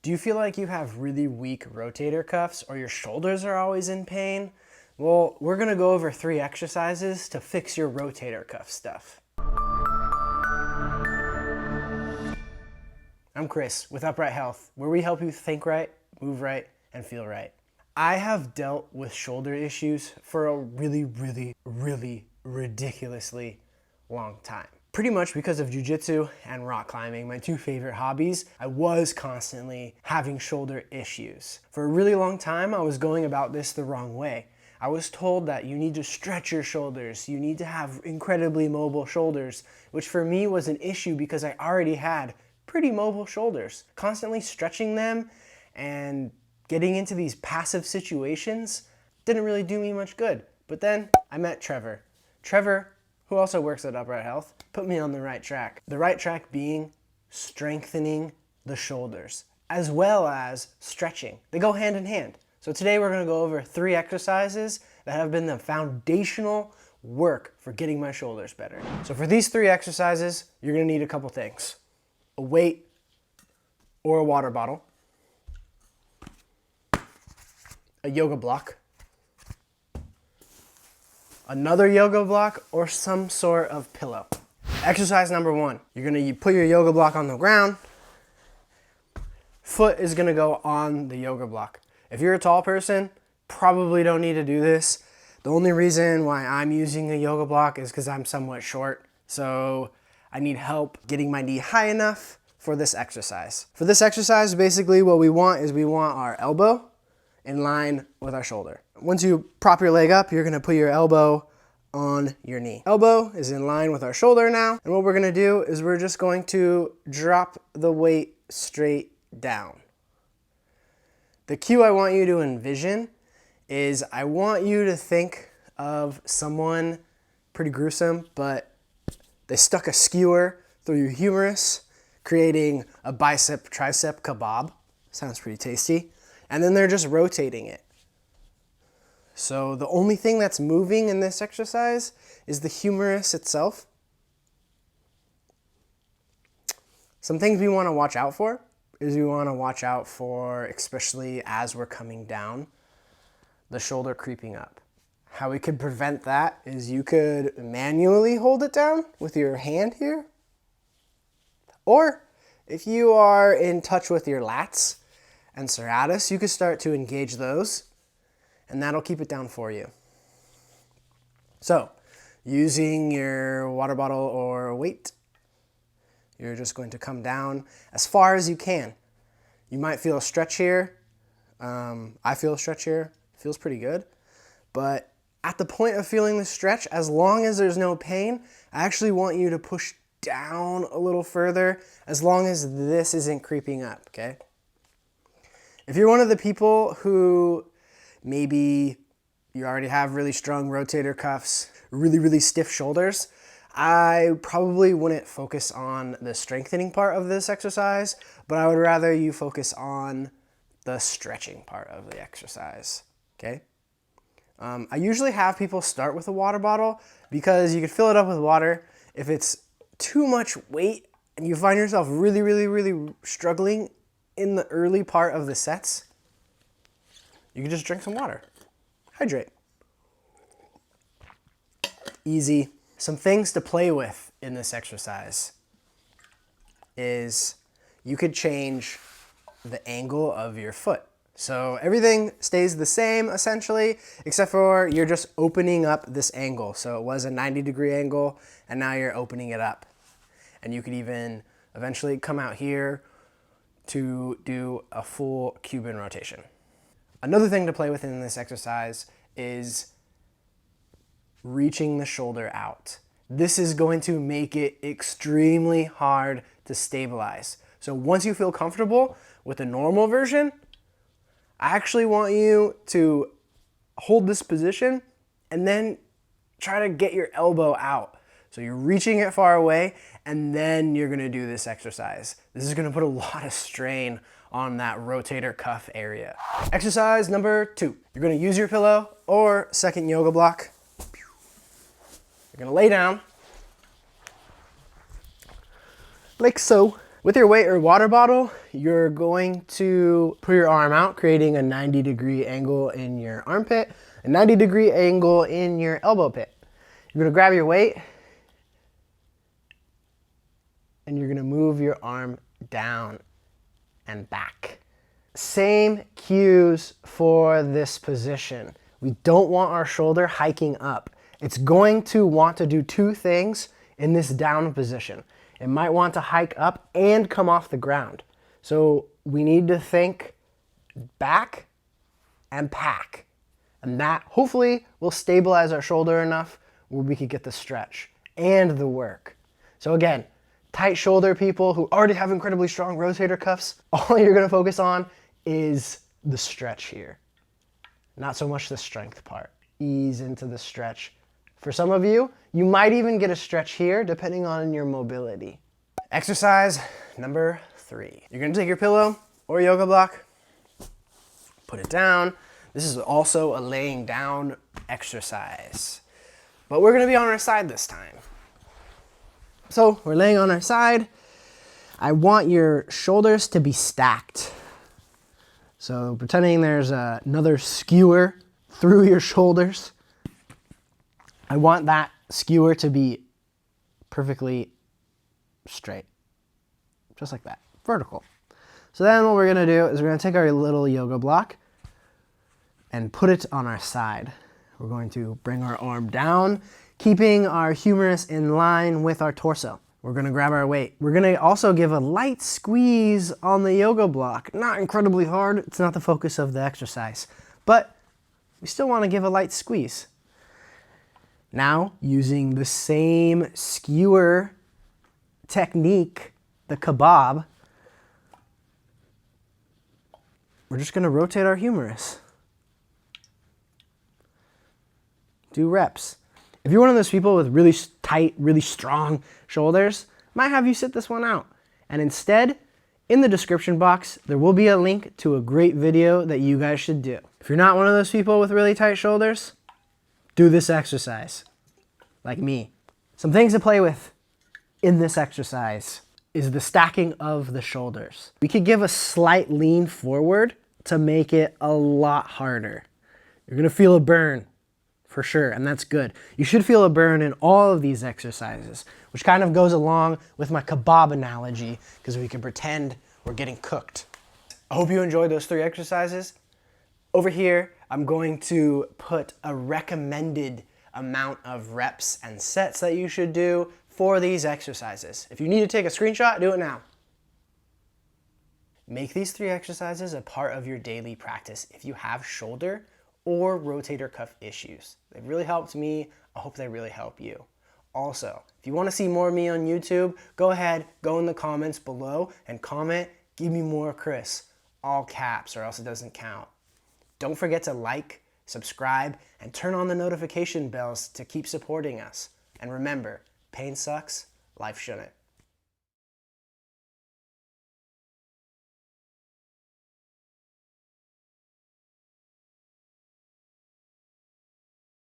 Do you feel like you have really weak rotator cuffs or your shoulders are always in pain? Well, we're gonna go over 3 exercises to fix your rotator cuff stuff. I'm Chris with Upright Health, where we help you think right, move right, and feel right. I have dealt with shoulder issues for a really ridiculously long time. Pretty much because of jujitsu and rock climbing, my 2 favorite hobbies, I was constantly having shoulder issues. For a really long time, I was going about this the wrong way. I was told that you need to stretch your shoulders, you need to have incredibly mobile shoulders, which for me was an issue because I already had pretty mobile shoulders. Constantly stretching them and getting into these passive situations didn't really do me much good. But then I met Trevor. Trevor, who also works at Upright Health, put me on the right track. The right track being strengthening the shoulders, as well as stretching. They go hand in hand. So today we're gonna go over 3 exercises that have been the foundational work for getting my shoulders better. So for these 3 exercises, you're gonna need a couple things. A weight or a water bottle, a yoga block, another yoga block, or some sort of pillow. Exercise number 1, you're gonna put your yoga block on the ground. Foot is gonna go on the yoga block. If you're a tall person, probably don't need to do this. The only reason why I'm using a yoga block is because I'm somewhat short, so I need help getting my knee high enough for this exercise. For this exercise, basically what we want is we want our elbow in line with our shoulder. Once you prop your leg up, you're gonna put your elbow on your knee. Elbow is in line with our shoulder now, and what we're gonna do is we're just going to drop the weight straight down. The cue I want you to envision is I want you to think of someone pretty gruesome, but they stuck a skewer through your humerus, creating a bicep-tricep kebab. Sounds pretty tasty. And then they're just rotating it. So the only thing that's moving in this exercise is the humerus itself. Some things we want to watch out for is we want to watch out for, especially as we're coming down, the shoulder creeping up. How we could prevent that is you could manually hold it down with your hand here. Or if you are in touch with your lats and serratus, you could start to engage those, and that'll keep it down for you. So, using your water bottle or weight, you're just going to come down as far as you can. You might feel a stretch here. I feel a stretch here. It feels pretty good. But at the point of feeling the stretch, as long as there's no pain, I actually want you to push down a little further as long as this isn't creeping up, okay? If you're one of the people who maybe you already have really strong rotator cuffs, really stiff shoulders, I probably wouldn't focus on the strengthening part of this exercise, but I would rather you focus on the stretching part of the exercise, okay? I usually have people start with a water bottle because you can fill it up with water. If it's too much weight and you find yourself really struggling in the early part of the sets, you can just drink some water. Hydrate. Easy. Some things to play with in this exercise is you could change the angle of your foot. So everything stays the same essentially, except for you're just opening up this angle. So it was a 90-degree angle, and now you're opening it up. And you could even eventually come out here to do a full Cuban rotation. Another thing to play with in this exercise is reaching the shoulder out. This is going to make it extremely hard to stabilize. So once you feel comfortable with the normal version, I actually want you to hold this position and then try to get your elbow out. So you're reaching it far away, and then you're gonna do this exercise. This is gonna put a lot of strain on that rotator cuff area. Exercise number 2. You're gonna use your pillow or second yoga block. You're gonna lay down, like so. With your weight or water bottle, you're going to put your arm out, creating a 90-degree angle in your armpit, a 90-degree angle in your elbow pit. You're gonna grab your weight and you're gonna move your arm down and back. Same cues for this position. We don't want our shoulder hiking up. It's going to want to do two things in this down position. It might want to hike up and come off the ground. So we need to think back and pack. And that hopefully will stabilize our shoulder enough where we can get the stretch and the work. So again, tight shoulder people who already have incredibly strong rotator cuffs, all you're gonna focus on is the stretch here. Not so much the strength part. Ease into the stretch. For some of you, you might even get a stretch here depending on your mobility. Exercise number 3. You're gonna take your pillow or yoga block, put it down. This is also a laying down exercise, but we're gonna be on our side this time. So we're laying on our side. I want your shoulders to be stacked. So pretending there's another skewer through your shoulders. I want that skewer to be perfectly straight, just like that, vertical. So then what we're gonna do is we're gonna take our little yoga block and put it on our side. We're going to bring our arm down, keeping our humerus in line with our torso. We're gonna grab our weight. We're gonna also give a light squeeze on the yoga block. Not incredibly hard, it's not the focus of the exercise, but we still wanna give a light squeeze. Now, using the same skewer technique, the kebab, we're just gonna rotate our humerus. Do reps. If you're one of those people with really tight, really strong shoulders, might have you sit this one out. And instead, in the description box, there will be a link to a great video that you guys should do. If you're not one of those people with really tight shoulders, do this exercise, like me. Some things to play with in this exercise is the stacking of the shoulders. We could give a slight lean forward to make it a lot harder. You're gonna feel a burn, for sure, and that's good. You should feel a burn in all of these exercises, which kind of goes along with my kebab analogy, because we can pretend we're getting cooked. I hope you enjoyed those 3 exercises. Over here, I'm going to put a recommended amount of reps and sets that you should do for these exercises. If you need to take a screenshot, do it now. Make these 3 exercises a part of your daily practice if you have shoulder or rotator cuff issues. They've really helped me. I hope they really help you. Also, if you want to see more of me on YouTube, go ahead, go in the comments below and comment, give me more Chris, all caps or else it doesn't count. Don't forget to like, subscribe, and turn on the notification bells to keep supporting us. And remember, pain sucks, life shouldn't.